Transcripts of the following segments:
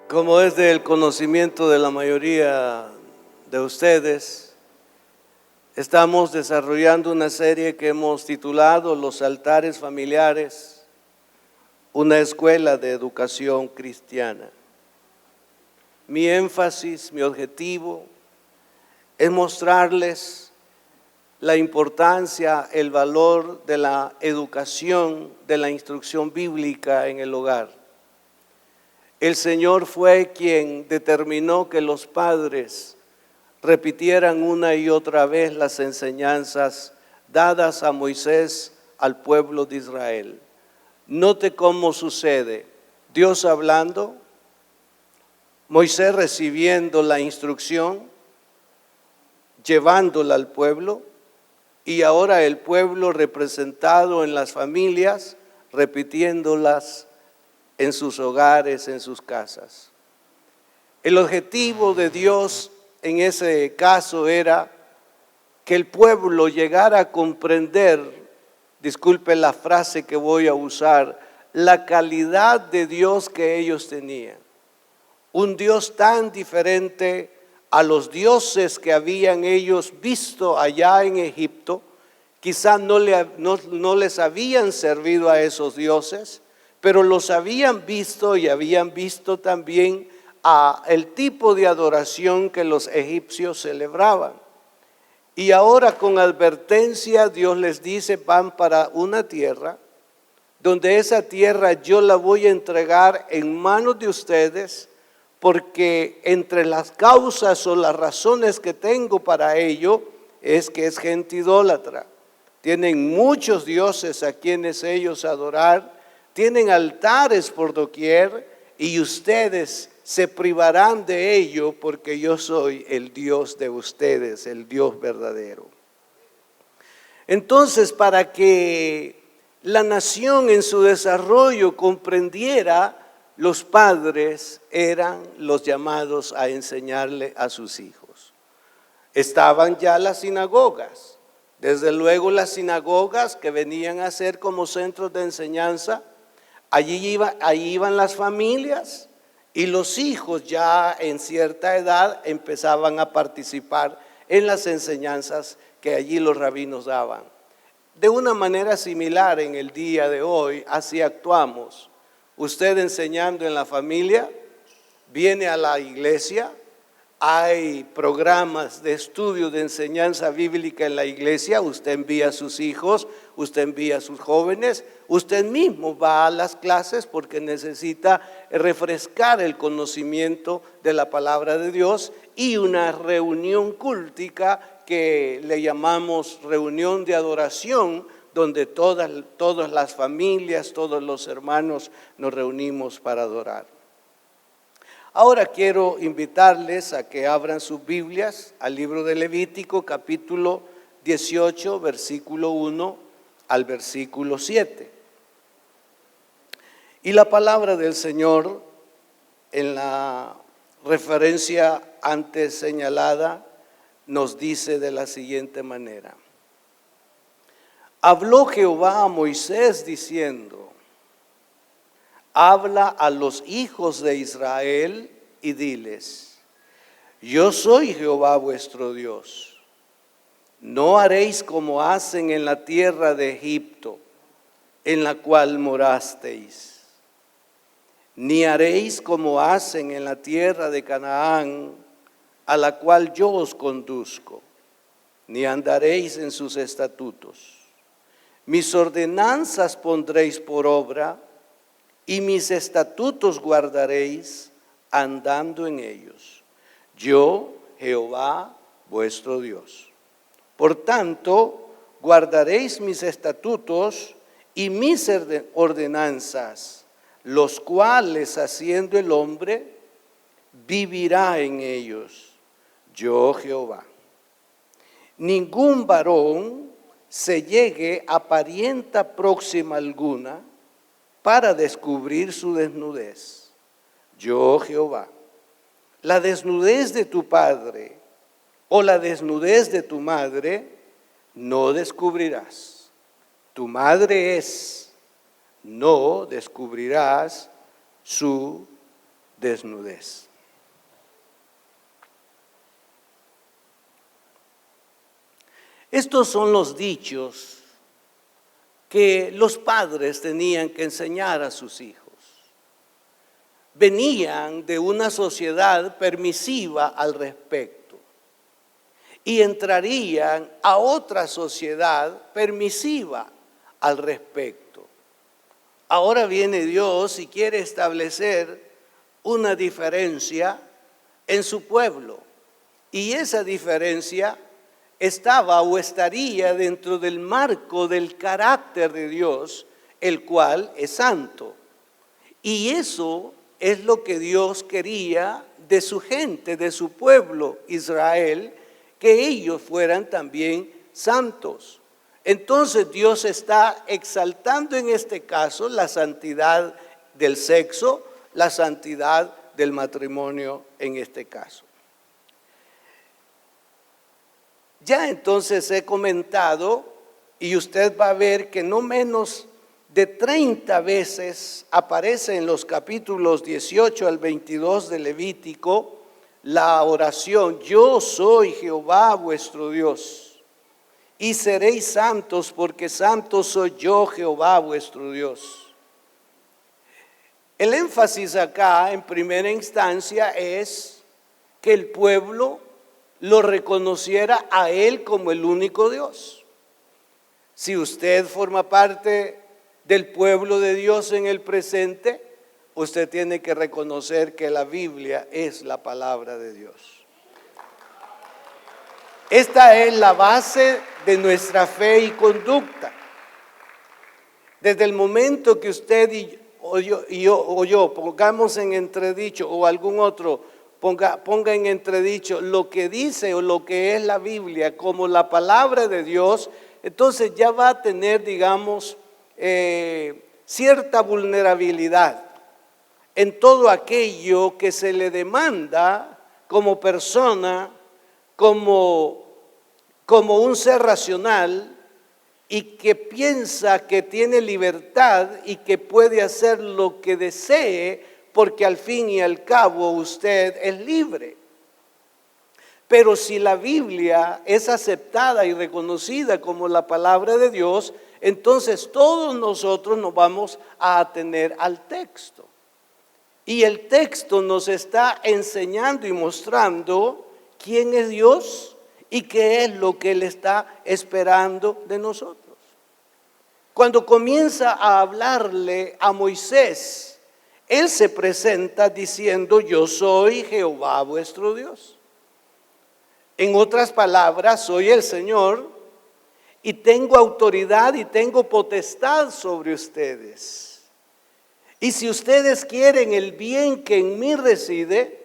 Como es del conocimiento de la mayoría de ustedes, estamos desarrollando una serie que hemos titulado Los altares familiares, una escuela de educación cristiana. Mi énfasis, mi objetivo es mostrarles la importancia, el valor de la educación, de la instrucción bíblica en el hogar. El Señor fue quien determinó que los padres repitieran una y otra vez las enseñanzas dadas a Moisés al pueblo de Israel. Note cómo sucede: Dios hablando, Moisés recibiendo la instrucción, llevándola al pueblo, y ahora el pueblo representado en las familias, repitiéndolas en sus hogares, en sus casas. El objetivo de Dios en ese caso era que el pueblo llegara a comprender, disculpe la frase que voy a usar, la calidad de Dios que ellos tenían. Un Dios tan diferente a los dioses que habían ellos visto allá en Egipto. Quizás no les habían servido a esos dioses, pero los habían visto y habían visto también el tipo de adoración que los egipcios celebraban. Y ahora con advertencia Dios les dice: van para una tierra, donde esa tierra yo la voy a entregar en manos de ustedes, porque entre las causas o las razones que tengo para ello es que es gente idólatra. Tienen muchos dioses a quienes ellos adorar, tienen altares por doquier, y ustedes se privarán de ello porque yo soy el Dios de ustedes, el Dios verdadero. Entonces, para que la nación en su desarrollo comprendiera, los padres eran los llamados a enseñarle a sus hijos. Estaban ya las sinagogas, desde luego las sinagogas que venían a ser como centros de enseñanza. Allí iban las familias, y los hijos ya en cierta edad empezaban a participar en las enseñanzas que allí los rabinos daban. De una manera similar en el día de hoy, así actuamos. Usted enseñando en la familia, viene a la iglesia, hay programas de estudio de enseñanza bíblica en la iglesia, usted envía a sus hijos, usted envía a sus jóvenes, usted mismo va a las clases porque necesita refrescar el conocimiento de la palabra de Dios, y una reunión cúltica que le llamamos reunión de adoración, donde todas las familias, todos los hermanos nos reunimos para adorar. Ahora quiero invitarles a que abran sus Biblias al libro de Levítico, capítulo 18, versículo 1 al versículo 7. Y la palabra del Señor, en la referencia antes señalada, nos dice de la siguiente manera: habló Jehová a Moisés diciendo: habla a los hijos de Israel y diles: yo soy Jehová vuestro Dios. No haréis como hacen en la tierra de Egipto, en la cual morasteis, ni haréis como hacen en la tierra de Canaán, a la cual yo os conduzco, ni andaréis en sus estatutos. Mis ordenanzas pondréis por obra, y mis estatutos guardaréis, andando en ellos. Yo, Jehová, vuestro Dios. Por tanto, guardaréis mis estatutos y mis ordenanzas, los cuales haciendo el hombre, vivirá en ellos. Yo, Jehová. Ningún varón se llegue a parienta próxima alguna para descubrir su desnudez. Yo, Jehová. La desnudez de tu padre o la desnudez de tu madre no descubrirás. Tu madre es, no descubrirás su desnudez. Estos son los dichos que los padres tenían que enseñar a sus hijos. Venían de una sociedad permisiva al respecto y entrarían a otra sociedad permisiva al respecto. Ahora viene Dios y quiere establecer una diferencia en su pueblo, y esa diferencia estaba o estaría dentro del marco del carácter de Dios, el cual es santo. Y eso es lo que Dios quería de su gente, de su pueblo Israel, que ellos fueran también santos. Entonces Dios está exaltando en este caso la santidad del sexo, la santidad del matrimonio en este caso. Ya entonces he comentado, y usted va a ver que no menos de 30 veces aparece en los capítulos 18 al 22 de Levítico la oración: yo soy Jehová vuestro Dios, y seréis santos porque santo soy yo, Jehová vuestro Dios. El énfasis acá en primera instancia es que el pueblo lo reconociera a Él como el único Dios. Si usted forma parte del pueblo de Dios en el presente, usted tiene que reconocer que la Biblia es la palabra de Dios. Esta es la base de nuestra fe y conducta. Desde el momento que usted y yo pongamos en entredicho, o algún otro ponga en entredicho lo que dice o lo que es la Biblia como la palabra de Dios, entonces ya va a tener, digamos, cierta vulnerabilidad en todo aquello que se le demanda como persona, como un ser racional, y que piensa que tiene libertad y que puede hacer lo que desee, porque al fin y al cabo usted es libre. Pero si la Biblia es aceptada y reconocida como la palabra de Dios, entonces todos nosotros nos vamos a atener al texto. Y el texto nos está enseñando y mostrando quién es Dios y qué es lo que Él está esperando de nosotros. Cuando comienza a hablarle a Moisés, Él se presenta diciendo: yo soy Jehová vuestro Dios. En otras palabras, soy el Señor y tengo autoridad y tengo potestad sobre ustedes. Y si ustedes quieren el bien que en mí reside,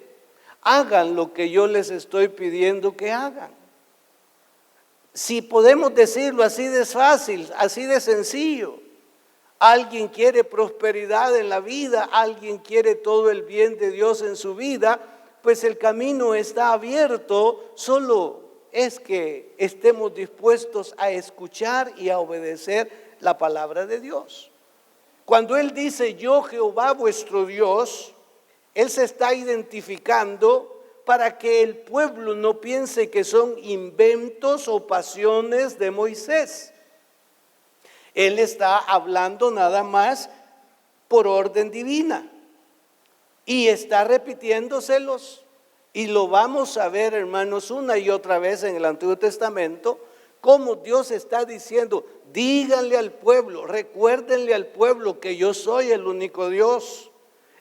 hagan lo que yo les estoy pidiendo que hagan. Si podemos decirlo así de fácil, así de sencillo. Alguien quiere prosperidad en la vida, alguien quiere todo el bien de Dios en su vida, pues el camino está abierto, solo es que estemos dispuestos a escuchar y a obedecer la palabra de Dios. Cuando Él dice: yo Jehová vuestro Dios, Él se está identificando para que el pueblo no piense que son inventos o pasiones de Moisés. Él está hablando nada más por orden divina y está repitiéndoselos, y lo vamos a ver, hermanos, una y otra vez en el Antiguo Testamento, cómo Dios está diciendo: díganle al pueblo, recuérdenle al pueblo que yo soy el único Dios.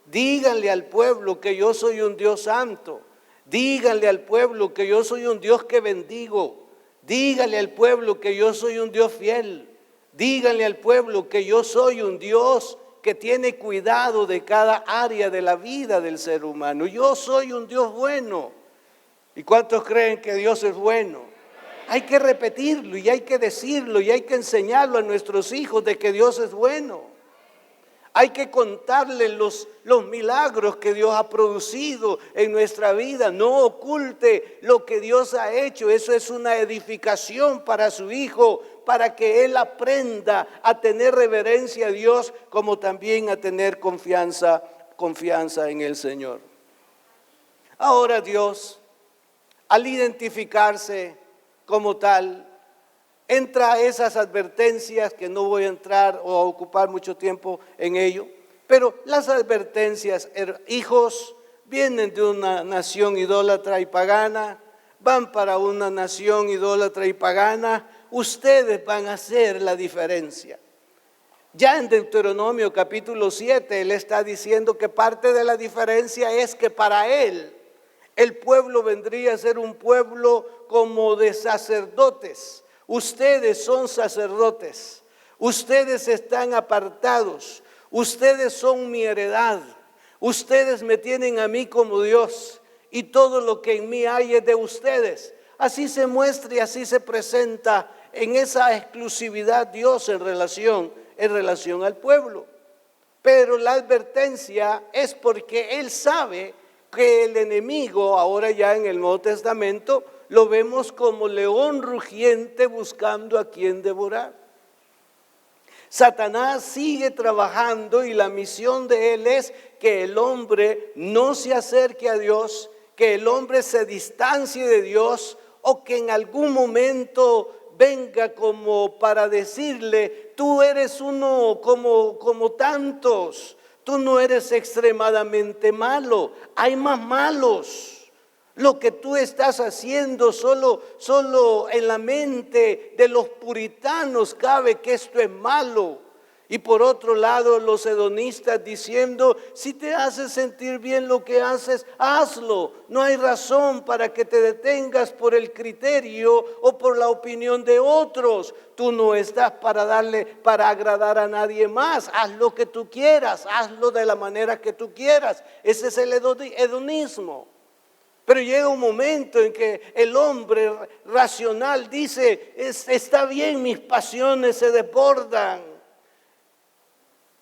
Díganle al pueblo que yo soy un Dios santo. Díganle al pueblo que yo soy un Dios que bendigo. Díganle al pueblo que yo soy un Dios fiel. Díganle al pueblo que yo soy un Dios que tiene cuidado de cada área de la vida del ser humano. Yo soy un Dios bueno. ¿Y cuántos creen que Dios es bueno? Hay que repetirlo y hay que decirlo y hay que enseñarlo a nuestros hijos de que Dios es bueno. Hay que contarles los milagros que Dios ha producido en nuestra vida. No oculte lo que Dios ha hecho. Eso es una edificación para su hijo, para que él aprenda a tener reverencia a Dios, como también a tener confianza confianza en el Señor. Ahora Dios, al identificarse como tal, entra a esas advertencias que no voy a entrar o a ocupar mucho tiempo en ello, pero las advertencias, hijos, vienen de una nación idólatra y pagana, van para una nación idólatra y pagana, ustedes van a hacer la diferencia. Ya en Deuteronomio capítulo 7, él está diciendo que parte de la diferencia es que para él, el pueblo vendría a ser un pueblo como de sacerdotes. Ustedes son sacerdotes, ustedes están apartados, ustedes son mi heredad, ustedes me tienen a mí como Dios y todo lo que en mí hay es de ustedes. Así se muestra y así se presenta en esa exclusividad Dios en relación al pueblo. Pero la advertencia es porque Él sabe que el enemigo, ahora ya en el Nuevo Testamento, lo vemos como león rugiente buscando a quien devorar. Satanás sigue trabajando y la misión de él es que el hombre no se acerque a Dios, que el hombre se distancie de Dios o que en algún momento venga como para decirle, tú eres uno como tantos, tú no eres extremadamente malo, hay más malos. Lo que tú estás haciendo solo en la mente de los puritanos cabe que esto es malo. Y por otro lado los hedonistas diciendo, si te hace sentir bien lo que haces, hazlo. No hay razón para que te detengas por el criterio o por la opinión de otros. Tú no estás para agradar a nadie más. Haz lo que tú quieras, hazlo de la manera que tú quieras. Ese es el hedonismo. Pero llega un momento en que el hombre racional dice, está bien, mis pasiones se desbordan.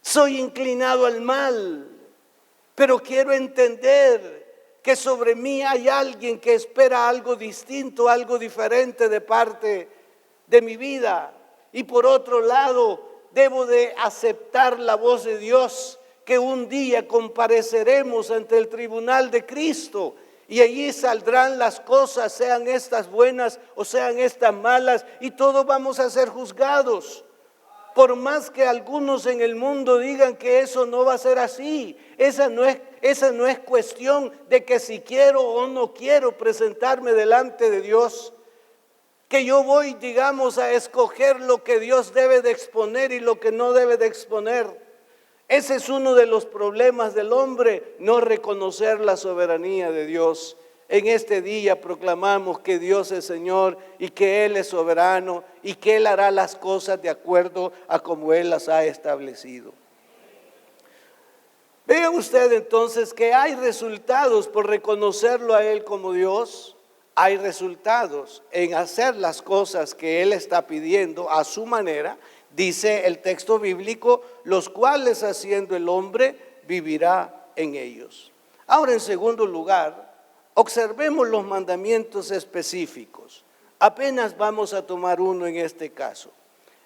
Soy inclinado al mal, pero quiero entender que sobre mí hay alguien que espera algo distinto, algo diferente de parte de mi vida. Y por otro lado, debo de aceptar la voz de Dios, que un día compareceremos ante el tribunal de Cristo. Y allí saldrán las cosas, sean estas buenas o sean estas malas, y todos vamos a ser juzgados. Por más que algunos en el mundo digan que eso no va a ser así, esa no es cuestión de que si quiero o no quiero presentarme delante de Dios. Que yo voy, digamos, a escoger lo que Dios debe de exponer y lo que no debe de exponer. Ese es uno de los problemas del hombre, no reconocer la soberanía de Dios. En este día proclamamos que Dios es Señor y que Él es soberano y que Él hará las cosas de acuerdo a como Él las ha establecido. Vea usted entonces que hay resultados por reconocerlo a Él como Dios. Hay resultados en hacer las cosas que Él está pidiendo a su manera. Dice el texto bíblico, los cuales haciendo el hombre vivirá en ellos. Ahora, en segundo lugar, observemos los mandamientos específicos. Apenas vamos a tomar uno en este caso.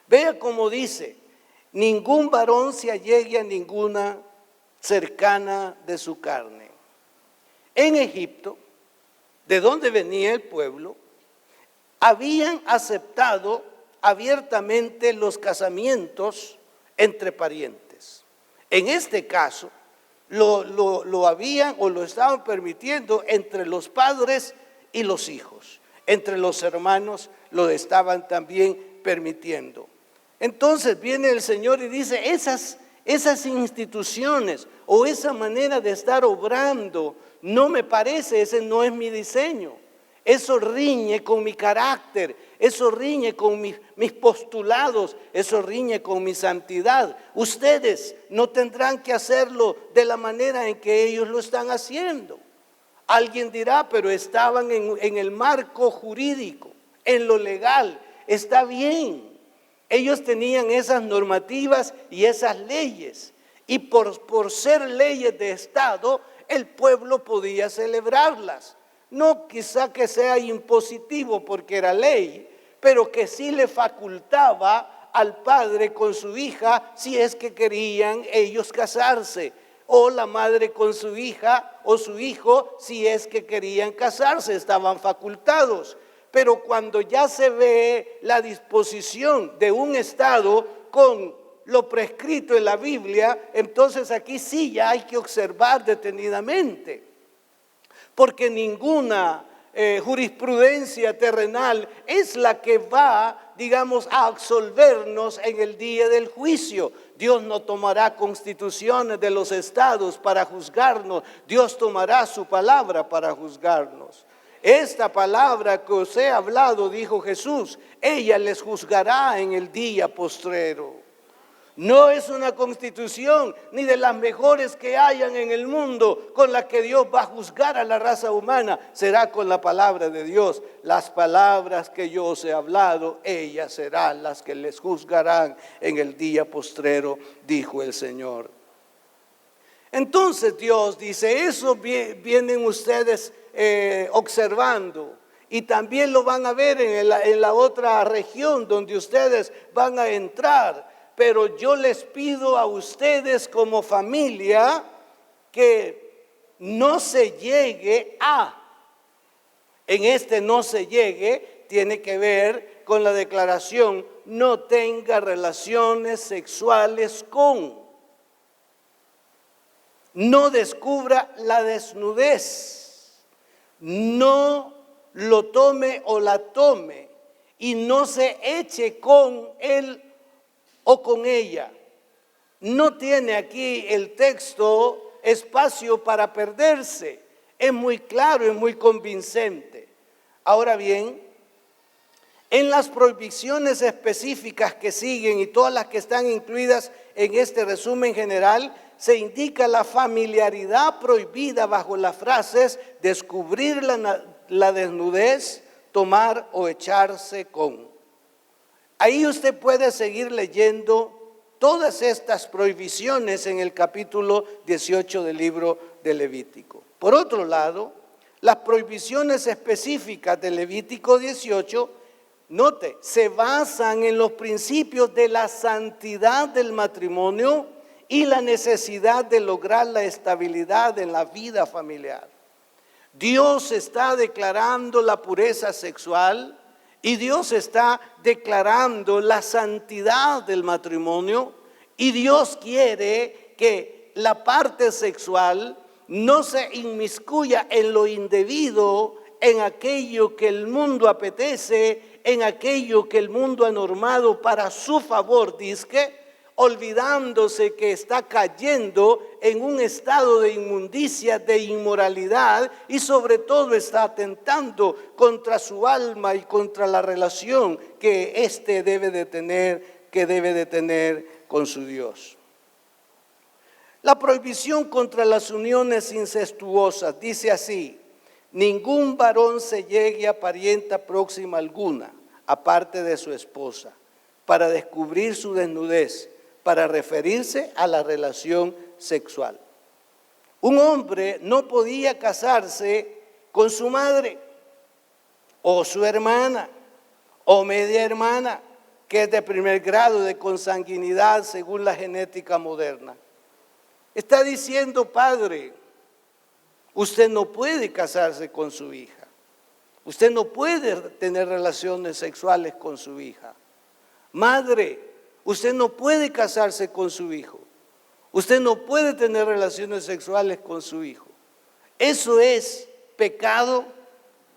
Vea cómo dice, ningún varón se allegue a ninguna cercana de su carne. En Egipto, de donde venía el pueblo, habían aceptado abiertamente los casamientos entre parientes. En este caso, lo habían o lo estaban permitiendo entre los padres y los hijos. Entre los hermanos lo estaban también permitiendo. Entonces viene el Señor y dice, esas instituciones o esa manera de estar obrando no me parece, ese no es mi diseño. Eso riñe con mi carácter, eso riñe con mis postulados, eso riñe con mi santidad. Ustedes no tendrán que hacerlo de la manera en que ellos lo están haciendo. Alguien dirá, pero estaban en el marco jurídico, en lo legal, está bien. Ellos tenían esas normativas y esas leyes, y por ser leyes de Estado, el pueblo podía celebrarlas. No quizá que sea impositivo porque era ley, pero que sí le facultaba al padre con su hija si es que querían ellos casarse. o la madre con su hija o su hijo, si es que querían casarse, estaban facultados. Pero cuando ya se ve la disposición de un Estado con lo prescrito en la Biblia, entonces aquí sí ya hay que observar detenidamente, porque ninguna jurisprudencia terrenal es la que va, digamos, a absolvernos en el día del juicio. Dios no tomará constituciones de los estados para juzgarnos, Dios tomará su palabra para juzgarnos. Esta palabra que os he hablado, dijo Jesús, ella les juzgará en el día postrero. No es una constitución ni de las mejores que hayan en el mundo con la que Dios va a juzgar a la raza humana. Será con la palabra de Dios. Las palabras que yo os he hablado, ellas serán las que les juzgarán en el día postrero, dijo el Señor. Entonces Dios dice, eso vienen ustedes observando. Y también lo van a ver en la otra región donde ustedes van a entrar. Pero yo les pido a ustedes como familia que no se llegue a. En este no se llegue tiene que ver con la declaración, no tenga relaciones sexuales con. No descubra la desnudez. No lo tome o la tome. Y no se eche con él o con ella. No tiene aquí el texto espacio para perderse. Es muy claro, es muy convincente. Ahora bien, en las prohibiciones específicas que siguen y todas las que están incluidas en este resumen general, se indica la familiaridad prohibida bajo las frases descubrir la desnudez, tomar o echarse con. Ahí usted puede seguir leyendo todas estas prohibiciones en el capítulo 18 del libro de Levítico. Por otro lado, las prohibiciones específicas de Levítico 18, note, se basan en los principios de la santidad del matrimonio y la necesidad de lograr la estabilidad en la vida familiar. Dios está declarando la pureza sexual y Dios está declarando la santidad del matrimonio y Dios quiere que la parte sexual no se inmiscuya en lo indebido, en aquello que el mundo apetece, en aquello que el mundo ha normado para su favor, dizque, olvidándose que está cayendo en un estado de inmundicia, de inmoralidad y sobre todo está atentando contra su alma y contra la relación que éste debe de tener con su Dios. La prohibición contra las uniones incestuosas dice así: ningún varón se llegue a parienta próxima alguna, aparte de su esposa, para descubrir su desnudez, para referirse a la relación sexual. Un hombre no podía casarse con su madre, o su hermana, o media hermana, que es de primer grado de consanguinidad según la genética moderna. Está diciendo, padre, usted no puede casarse con su hija. Usted no puede tener relaciones sexuales con su hija. Madre, usted no puede casarse con su hijo. Usted no puede tener relaciones sexuales con su hijo. Eso es pecado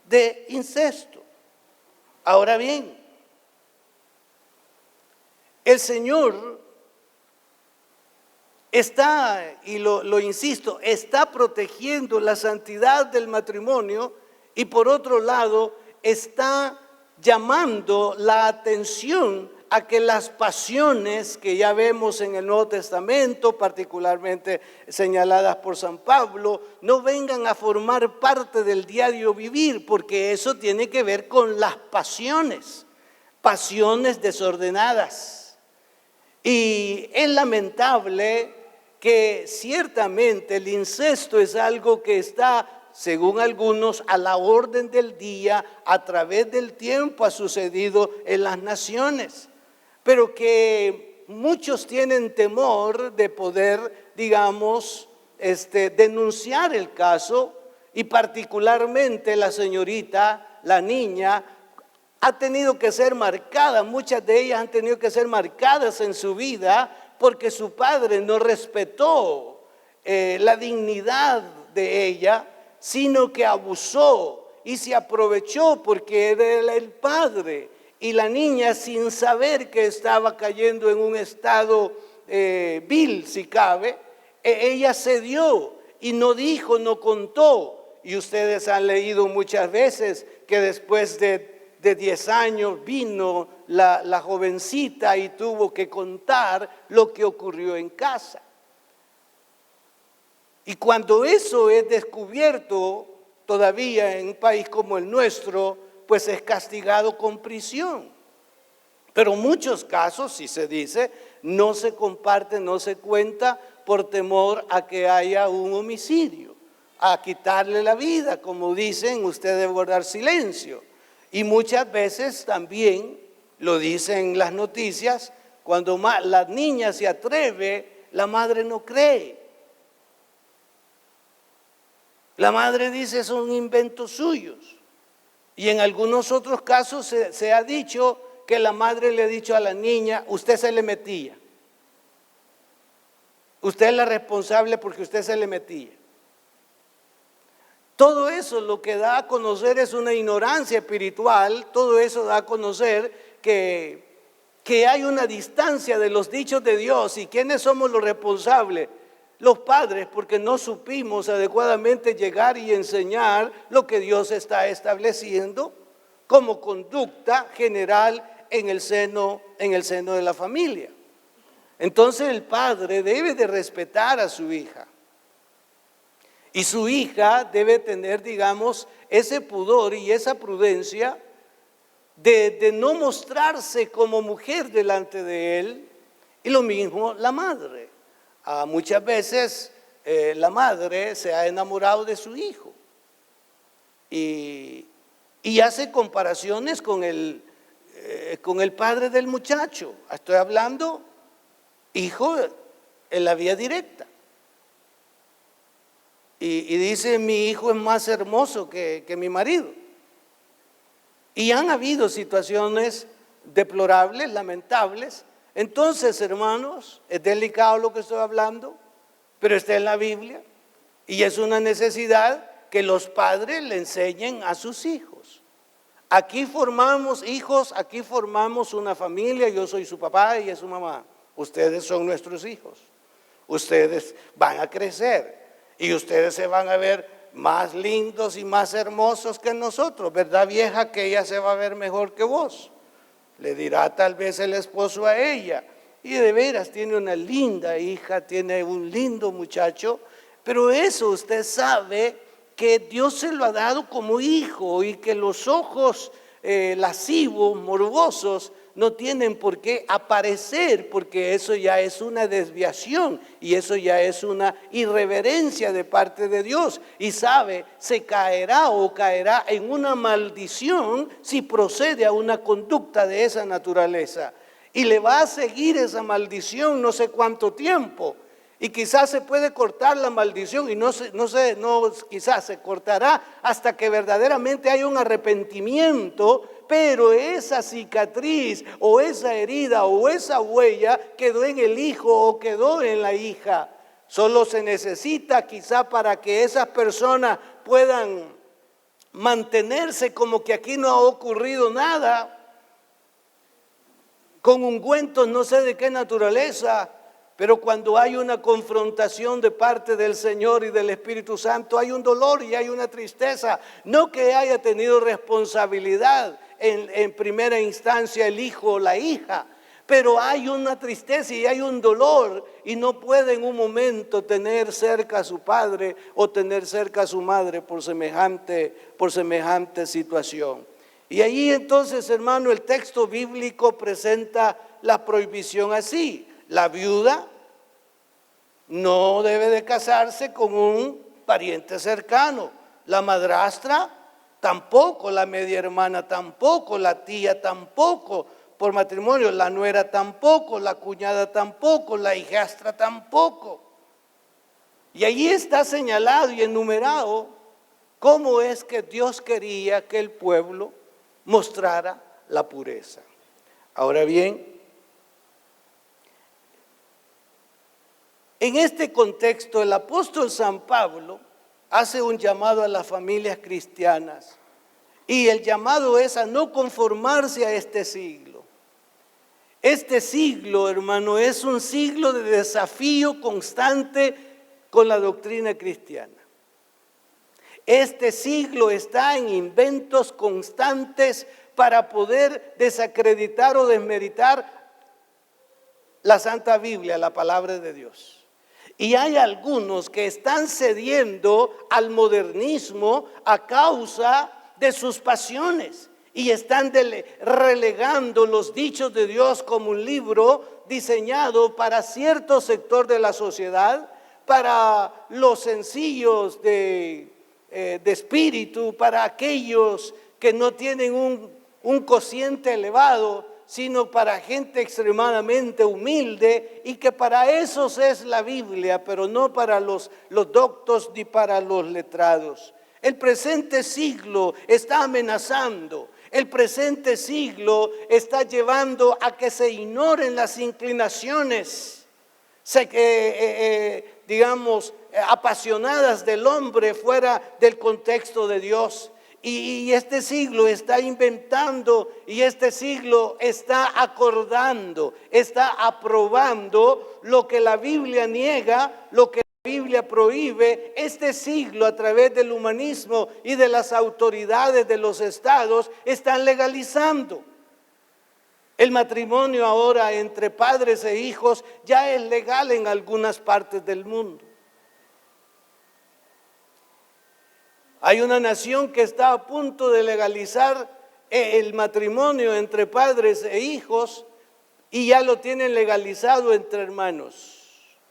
de incesto. Ahora bien, el Señor está, y lo insisto, está protegiendo la santidad del matrimonio y por otro lado está llamando la atención a que las pasiones que ya vemos en el Nuevo Testamento, particularmente señaladas por San Pablo, no vengan a formar parte del diario vivir, porque eso tiene que ver con las pasiones desordenadas. Y es lamentable que ciertamente el incesto es algo que está, según algunos, a la orden del día, a través del tiempo ha sucedido en las naciones, pero que muchos tienen temor de poder, digamos, denunciar el caso, y particularmente la señorita, la niña, ha tenido que ser marcada, muchas de ellas han tenido que ser marcadas en su vida porque su padre no respetó la dignidad de ella, sino que abusó y se aprovechó porque era el padre. Y la niña, sin saber que estaba cayendo en un estado vil, si cabe, ella cedió y no dijo, no contó. Y ustedes han leído muchas veces que después de 10 años vino la jovencita y tuvo que contar lo que ocurrió en casa. Y cuando eso es descubierto todavía en un país como el nuestro, pues es castigado con prisión. Pero en muchos casos, si se dice, no se comparte, no se cuenta por temor a que haya un homicidio, a quitarle la vida, como dicen, usted debe guardar silencio. Y muchas veces también, lo dicen las noticias, cuando la niña se atreve, la madre no cree. La madre dice son inventos suyos. Y en algunos otros casos se ha dicho que la madre le ha dicho a la niña, usted se le metía. Usted es la responsable porque usted se le metía. Todo eso lo que da a conocer es una ignorancia espiritual, todo eso da a conocer que hay una distancia de los dichos de Dios. ¿Y quiénes somos los responsables? Los padres, porque no supimos adecuadamente llegar y enseñar lo que Dios está estableciendo como conducta general en el seno de la familia. Entonces el padre debe de respetar a su hija. Y su hija debe tener, digamos, ese pudor y esa prudencia de no mostrarse como mujer delante de él. Y lo mismo la madre. Muchas veces la madre se ha enamorado de su hijo y hace comparaciones con el padre del muchacho. Estoy hablando, hijo, en la vía directa. Y dice, mi hijo es más hermoso que mi marido. Y han habido situaciones deplorables, lamentables. Entonces, hermanos, es delicado lo que estoy hablando, pero está en la Biblia. Y es una necesidad que los padres le enseñen a sus hijos. Aquí formamos hijos, aquí formamos una familia. Yo soy su papá y ella es su mamá. Ustedes son nuestros hijos. Ustedes van a crecer. Y ustedes se van a ver más lindos y más hermosos que nosotros, ¿verdad, vieja? Que ella se va a ver mejor que vos. Le dirá tal vez el esposo a ella. Y de veras tiene una linda hija, tiene un lindo muchacho. Pero eso usted sabe que Dios se lo ha dado como hijo y que los ojos lascivos, morbosos, no tienen por qué aparecer, porque eso ya es una desviación y eso ya es una irreverencia de parte de Dios. Y sabe, se caerá o caerá en una maldición si procede a una conducta de esa naturaleza. Y le va a seguir esa maldición no sé cuánto tiempo. Y quizás se puede cortar la maldición y quizás se cortará hasta que verdaderamente haya un arrepentimiento. Pero esa cicatriz o esa herida o esa huella quedó en el hijo o quedó en la hija. Solo se necesita quizá para que esas personas puedan mantenerse como que aquí no ha ocurrido nada, con ungüentos no sé de qué naturaleza. Pero cuando hay una confrontación de parte del Señor y del Espíritu Santo, hay un dolor y hay una tristeza. No que haya tenido responsabilidad en primera instancia el hijo o la hija, pero hay una tristeza y hay un dolor y no puede en un momento tener cerca a su padre o tener cerca a su madre por semejante situación. Y ahí entonces, hermano, el texto bíblico presenta la prohibición así. La viuda no debe de casarse con un pariente cercano. La madrastra tampoco, la media hermana tampoco, la tía tampoco por matrimonio, la nuera tampoco, la cuñada tampoco, la hijastra tampoco. Y allí está señalado y enumerado cómo es que Dios quería que el pueblo mostrara la pureza. Ahora bien, en este contexto el apóstol San Pablo hace un llamado a las familias cristianas y el llamado es a no conformarse a este siglo. Este siglo, hermano, es un siglo de desafío constante con la doctrina cristiana. Este siglo está en inventos constantes para poder desacreditar o desmeritar la Santa Biblia, la palabra de Dios. Y hay algunos que están cediendo al modernismo a causa de sus pasiones y están relegando los dichos de Dios como un libro diseñado para cierto sector de la sociedad, para los sencillos de espíritu, para aquellos que no tienen un cociente elevado, sino para gente extremadamente humilde, y que para esos es la Biblia, pero no para los doctos ni para los letrados. El presente siglo está amenazando, el presente siglo está llevando a que se ignoren las inclinaciones, apasionadas del hombre fuera del contexto de Dios. Y este siglo está inventando y este siglo está acordando, está aprobando lo que la Biblia niega, lo que la Biblia prohíbe. Este siglo, a través del humanismo y de las autoridades de los estados, están legalizando. El matrimonio ahora entre padres e hijos ya es legal en algunas partes del mundo. Hay una nación que está a punto de legalizar el matrimonio entre padres e hijos y ya lo tienen legalizado entre hermanos.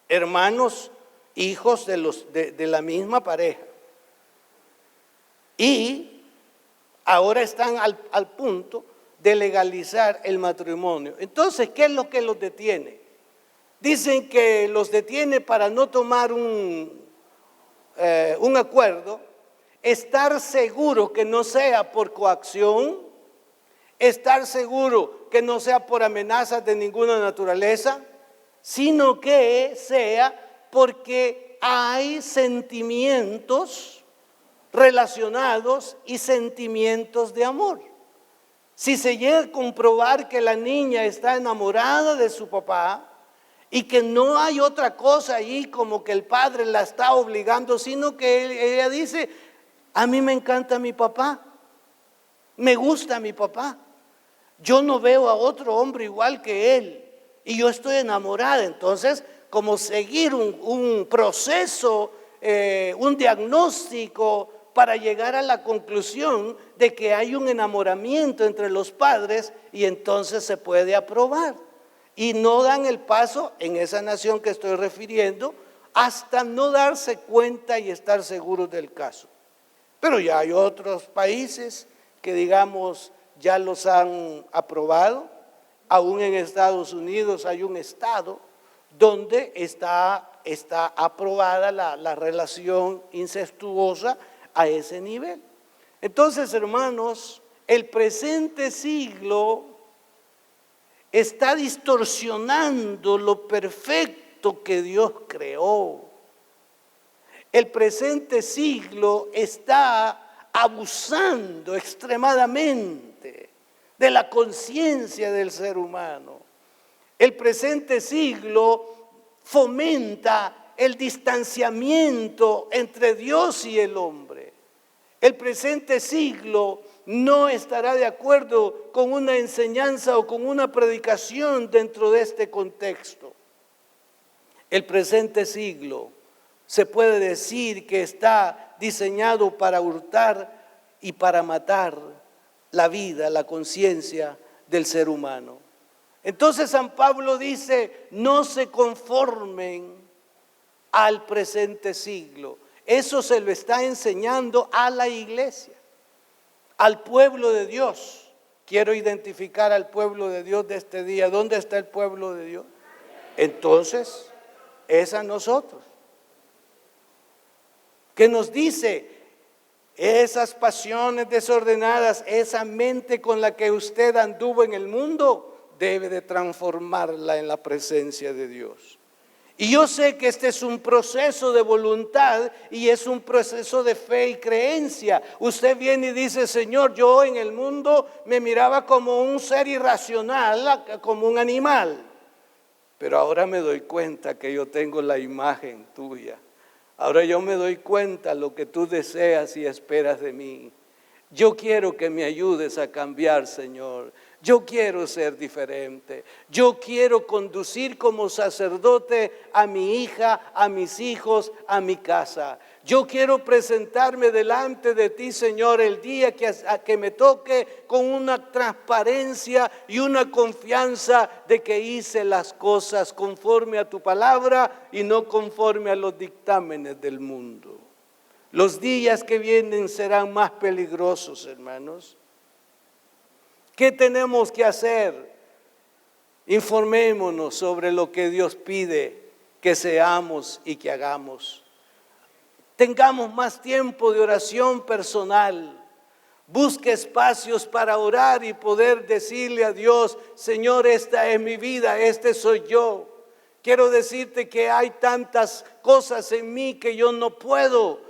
Hermanos, hijos de la misma pareja. Y ahora están al punto de legalizar el matrimonio. Entonces, ¿qué es lo que los detiene? Dicen que los detiene para no tomar un acuerdo. Estar seguro que no sea por coacción, estar seguro que no sea por amenazas de ninguna naturaleza, sino que sea porque hay sentimientos relacionados y sentimientos de amor. Si se llega a comprobar que la niña está enamorada de su papá y que no hay otra cosa allí como que el padre la está obligando, sino que ella dice: a mí me encanta mi papá, me gusta mi papá, yo no veo a otro hombre igual que él y yo estoy enamorada. Entonces, como seguir un proceso, un diagnóstico para llegar a la conclusión de que hay un enamoramiento entre los padres, y entonces se puede aprobar. Y no dan el paso en esa nación que estoy refiriendo hasta no darse cuenta y estar seguros del caso. Pero ya hay otros países que, digamos, ya los han aprobado. Aún en Estados Unidos hay un estado donde está aprobada la relación incestuosa a ese nivel. Entonces, hermanos, el presente siglo está distorsionando lo perfecto que Dios creó. El presente siglo está abusando extremadamente de la conciencia del ser humano. El presente siglo fomenta el distanciamiento entre Dios y el hombre. El presente siglo no estará de acuerdo con una enseñanza o con una predicación dentro de este contexto. El presente siglo se puede decir que está diseñado para hurtar y para matar la vida, la conciencia del ser humano. Entonces San Pablo dice: no se conformen al presente siglo. Eso se lo está enseñando a la iglesia, al pueblo de Dios. Quiero identificar al pueblo de Dios de este día. ¿Dónde está el pueblo de Dios? Entonces, es a nosotros. que nos dice: esas pasiones desordenadas, esa mente con la que usted anduvo en el mundo, debe de transformarla en la presencia de Dios. Y yo sé que este es un proceso de voluntad y es un proceso de fe y creencia. Usted viene y dice: Señor, yo en el mundo me miraba como un ser irracional, como un animal, pero ahora me doy cuenta que yo tengo la imagen tuya. Ahora yo me doy cuenta lo que tú deseas y esperas de mí. Yo quiero que me ayudes a cambiar, Señor. Yo quiero ser diferente. Yo quiero conducir como sacerdote a mi hija, a mis hijos, a mi casa. Yo quiero presentarme delante de ti, Señor, el día que me toque, con una transparencia y una confianza de que hice las cosas conforme a tu palabra y no conforme a los dictámenes del mundo. Los días que vienen serán más peligrosos, hermanos. ¿Qué tenemos que hacer? Informémonos sobre lo que Dios pide que seamos y que hagamos. Tengamos más tiempo de oración personal. Busque espacios para orar y poder decirle a Dios: Señor, esta es mi vida, este soy yo. Quiero decirte que hay tantas cosas en mí que yo no puedo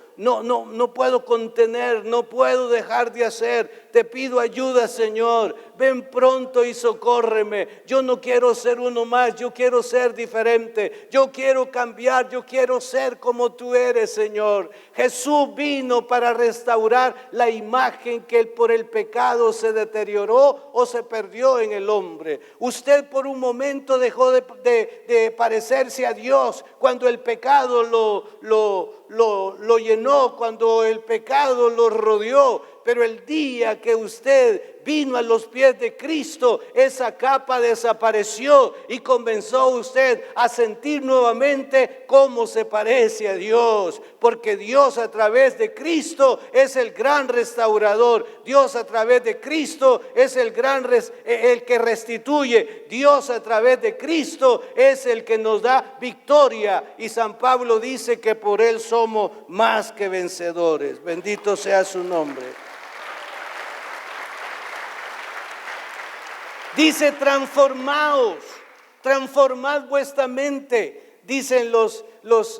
contener, no puedo dejar de hacer. Te pido ayuda, Señor. Ven pronto y socórreme. Yo no quiero ser uno más, yo quiero ser diferente. Yo quiero cambiar, yo quiero ser como tú eres, Señor. Jesús vino para restaurar la imagen que por el pecado se deterioró o se perdió en el hombre. Usted por un momento dejó de parecerse a Dios cuando el pecado lo llenó, cuando el pecado lo rodeó. Pero el día que usted vino a los pies de Cristo, esa capa desapareció y comenzó usted a sentir nuevamente cómo se parece a Dios. Porque Dios a través de Cristo es el gran restaurador. Dios a través de Cristo es el que restituye. Dios a través de Cristo es el que nos da victoria. Y San Pablo dice que por Él somos más que vencedores. Bendito sea su nombre. Dice: transformad vuestra mente. Dicen los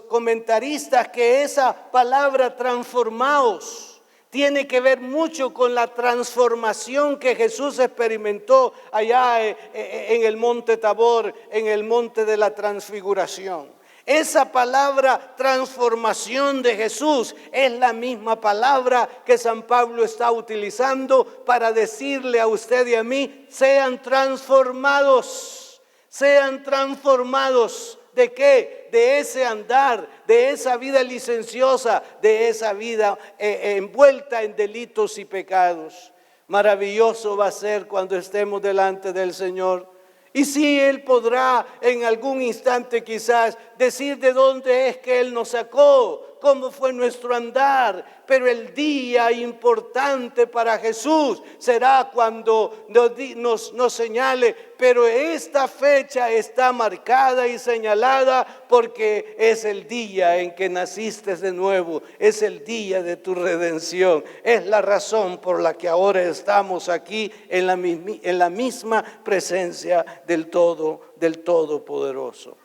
comentaristas que esa palabra transformaos tiene que ver mucho con la transformación que Jesús experimentó allá en el monte Tabor, en el monte de la transfiguración. Esa palabra transformación de Jesús es la misma palabra que San Pablo está utilizando para decirle a usted y a mí: sean transformados. Sean transformados. ¿De qué? De ese andar, de esa vida licenciosa, de esa vida envuelta en delitos y pecados. Maravilloso va a ser cuando estemos delante del Señor. Y sí, Él podrá en algún instante quizás decir de dónde es que Él nos sacó, cómo fue nuestro andar. Pero el día importante para Jesús será cuando nos señale: pero esta fecha está marcada y señalada porque es el día en que naciste de nuevo, es el día de tu redención, es la razón por la que ahora estamos aquí en la misma presencia del Todopoderoso.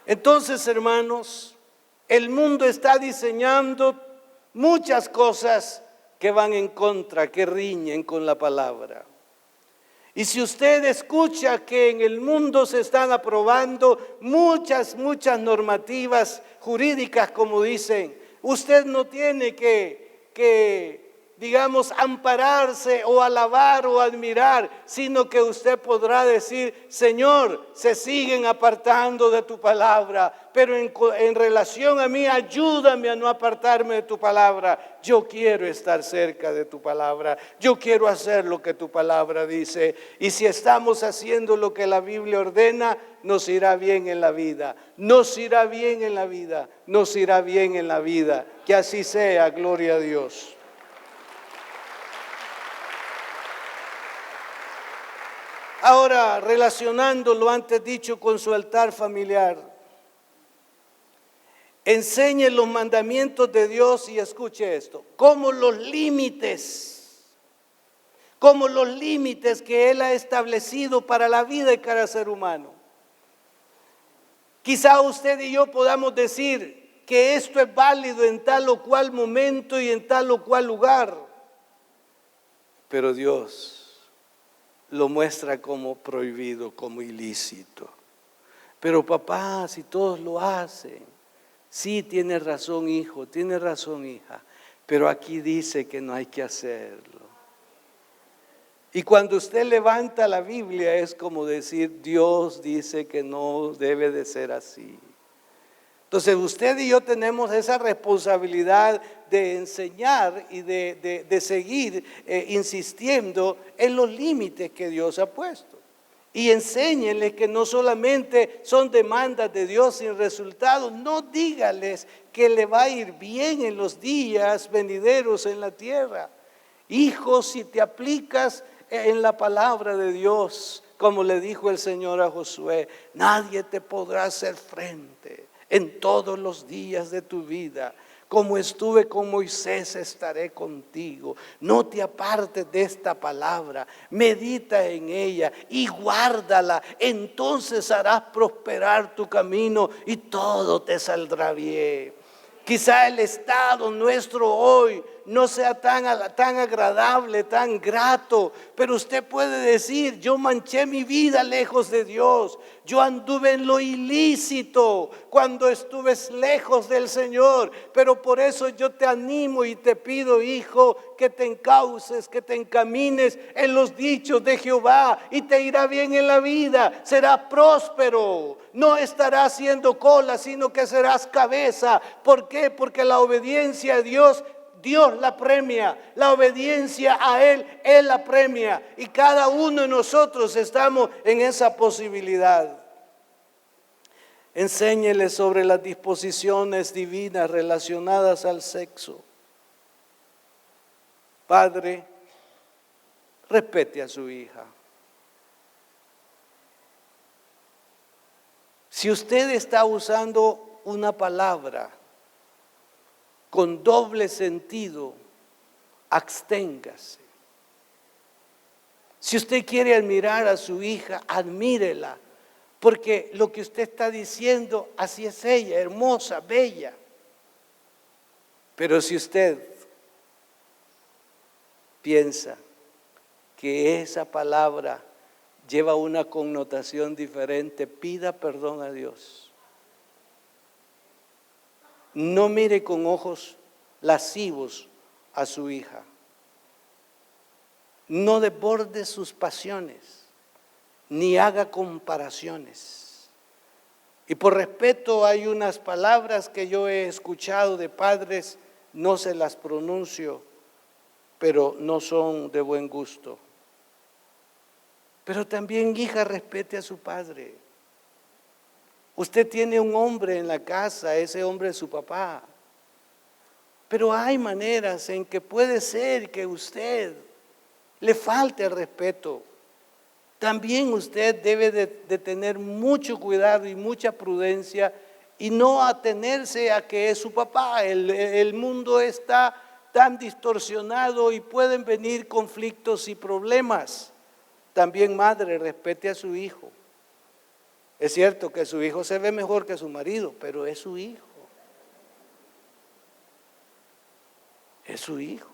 Entonces, hermanos, el mundo está diseñando muchas cosas que van en contra, que riñen con la palabra. Y si usted escucha que en el mundo se están aprobando muchas normativas jurídicas, como dicen, usted no tiene que digamos, ampararse o alabar o admirar, sino que usted podrá decir: Señor, se siguen apartando de tu palabra, pero en relación a mí, ayúdame a no apartarme de tu palabra. Yo quiero estar cerca de tu palabra, yo quiero hacer lo que tu palabra dice. Y si estamos haciendo lo que la Biblia ordena, nos irá bien en la vida, nos irá bien en la vida, nos irá bien en la vida. Que así sea, gloria a Dios. Ahora, relacionando lo antes dicho con su altar familiar, Enseñe los mandamientos de Dios y escuche esto, como los límites que Él ha establecido para la vida de cada ser humano. Quizá usted y yo podamos decir que esto es válido en tal o cual momento y en tal o cual lugar, pero Dios lo muestra como prohibido, como ilícito. Pero papá, si todos lo hacen, sí, tiene razón hijo, tiene razón hija, pero aquí dice que no hay que hacerlo. Y cuando usted levanta la Biblia es como decir, Dios dice que no debe de ser así. Entonces usted y yo tenemos esa responsabilidad de enseñar y de seguir insistiendo en los límites que Dios ha puesto. Y enséñenles que no solamente son demandas de Dios sin resultados, no dígales que le va a ir bien en los días venideros en la tierra. Hijo, si te aplicas en la palabra de Dios, como le dijo el Señor a Josué, nadie te podrá hacer frente en todos los días de tu vida. Como estuve con Moisés, estaré contigo. No te apartes de esta palabra, medita en ella y guárdala. Entonces harás prosperar tu camino y todo te saldrá bien. Quizá el estado nuestro hoy no sea tan agradable, tan grato, pero usted puede decir, yo manché mi vida lejos de Dios, yo anduve en lo ilícito cuando estuve lejos del Señor, pero por eso yo te animo y te pido, hijo, que te encauces, que te encamines en los dichos de Jehová y te irá bien en la vida, serás próspero, no estarás siendo cola, sino que serás cabeza. ¿Por qué? Porque la obediencia a Dios la premia, la obediencia a Él la premia, y cada uno de nosotros estamos en esa posibilidad. Enséñele sobre las disposiciones divinas relacionadas al sexo. Padre, respete a su hija. Si usted está usando una palabra con doble sentido, absténgase. Si usted quiere admirar a su hija, admírela, porque lo que usted está diciendo, así es ella, hermosa, bella. Pero si usted piensa que esa palabra lleva una connotación diferente, pida perdón a Dios. No mire con ojos lascivos a su hija. No desborde sus pasiones, ni haga comparaciones. Y por respeto hay unas palabras que yo he escuchado de padres, no se las pronuncio, pero no son de buen gusto. Pero también, hija, respete a su padre. Usted tiene un hombre en la casa, ese hombre es su papá. Pero hay maneras en que puede ser que usted le falte el respeto. También usted debe de tener mucho cuidado y mucha prudencia y no atenerse a que es su papá. El mundo está tan distorsionado y pueden venir conflictos y problemas. También, madre, respete a su hijo. Es cierto que su hijo se ve mejor que su marido, pero es su hijo. Es su hijo.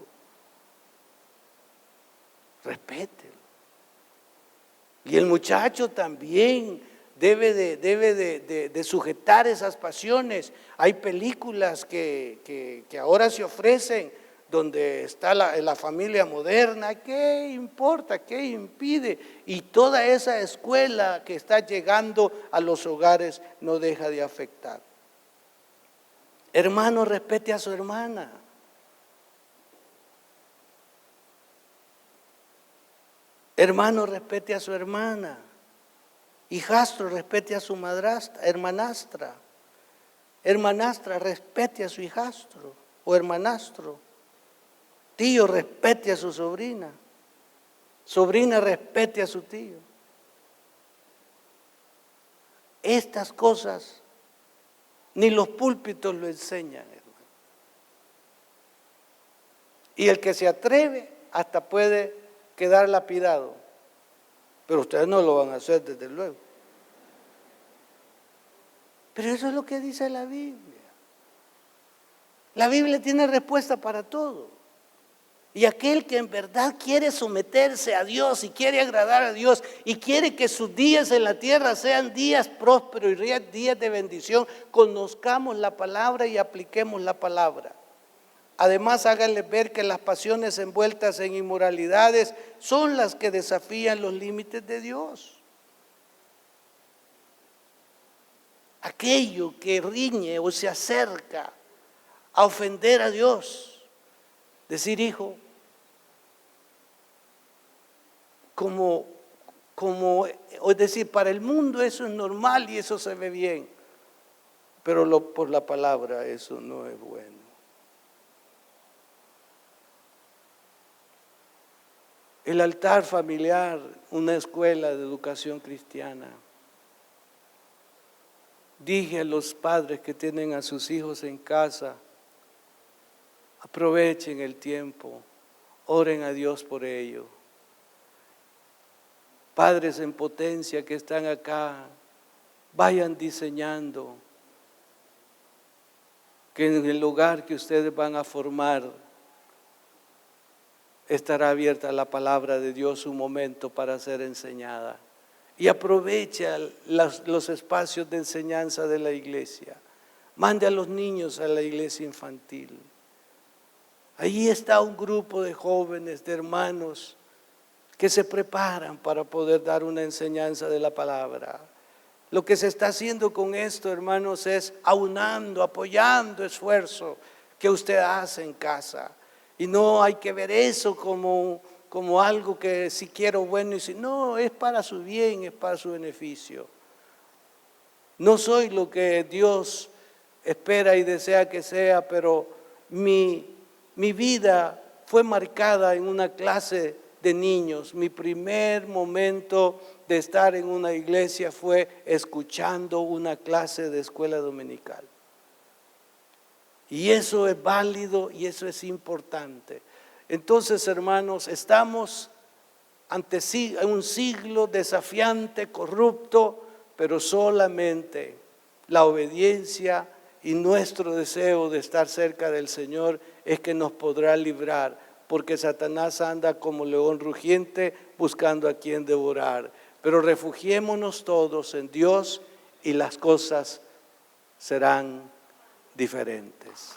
Respételo. Y el muchacho también debe de sujetar esas pasiones. Hay películas que ahora se ofrecen donde está la familia moderna. ¿Qué importa? ¿Qué impide? Y toda esa escuela que está llegando a los hogares no deja de afectar. Hermano, respete a su hermana. Hermano, respete a su hermana. Hijastro, respete a su madrastra, hermanastra. Hermanastra, respete a su hijastro o hermanastro. Tío, respete a su sobrina. Sobrina, respete a su tío. Estas cosas Ni los púlpitos lo enseñan, hermano. Y el que se atreve hasta puede quedar lapidado. Pero ustedes no lo van a hacer, desde luego. Pero eso es lo que dice la Biblia. La Biblia tiene respuesta para todo. Y aquel que en verdad quiere someterse a Dios y quiere agradar a Dios y quiere que sus días en la tierra sean días prósperos y días de bendición, conozcamos la palabra y apliquemos la palabra. Además, háganles ver que las pasiones envueltas en inmoralidades son las que desafían los límites de Dios. Aquello que riñe o se acerca a ofender a Dios, decir, hijo, es decir, para el mundo eso es normal y eso se ve bien, pero por la palabra eso no es bueno. El altar familiar, una escuela de educación cristiana. Dije a los padres que tienen a sus hijos en casa, aprovechen el tiempo, oren a Dios por ello. Padres en potencia que están acá, vayan diseñando que en el lugar que ustedes van a formar estará abierta la palabra de Dios un momento para ser enseñada. Y aprovecha los espacios de enseñanza de la iglesia. Mande a los niños a la iglesia infantil. Allí está un grupo de jóvenes, de hermanos, que se preparan para poder dar una enseñanza de la palabra. Lo que se está haciendo con esto, hermanos, es aunando, apoyando esfuerzo que usted hace en casa. Y no hay que ver eso como algo que si quiero bueno y si no, es para su bien, es para su beneficio. No soy lo que Dios espera y desea que sea, pero mi vida fue marcada en una clase de niños. Mi primer momento de estar en una iglesia fue escuchando una clase de escuela dominical. Y eso es válido y eso es importante. Entonces, hermanos, estamos ante un siglo desafiante, corrupto, pero solamente la obediencia y nuestro deseo de estar cerca del Señor es que nos podrá librar, porque Satanás anda como león rugiente buscando a quien devorar. Pero refugiémonos todos en Dios y las cosas serán diferentes.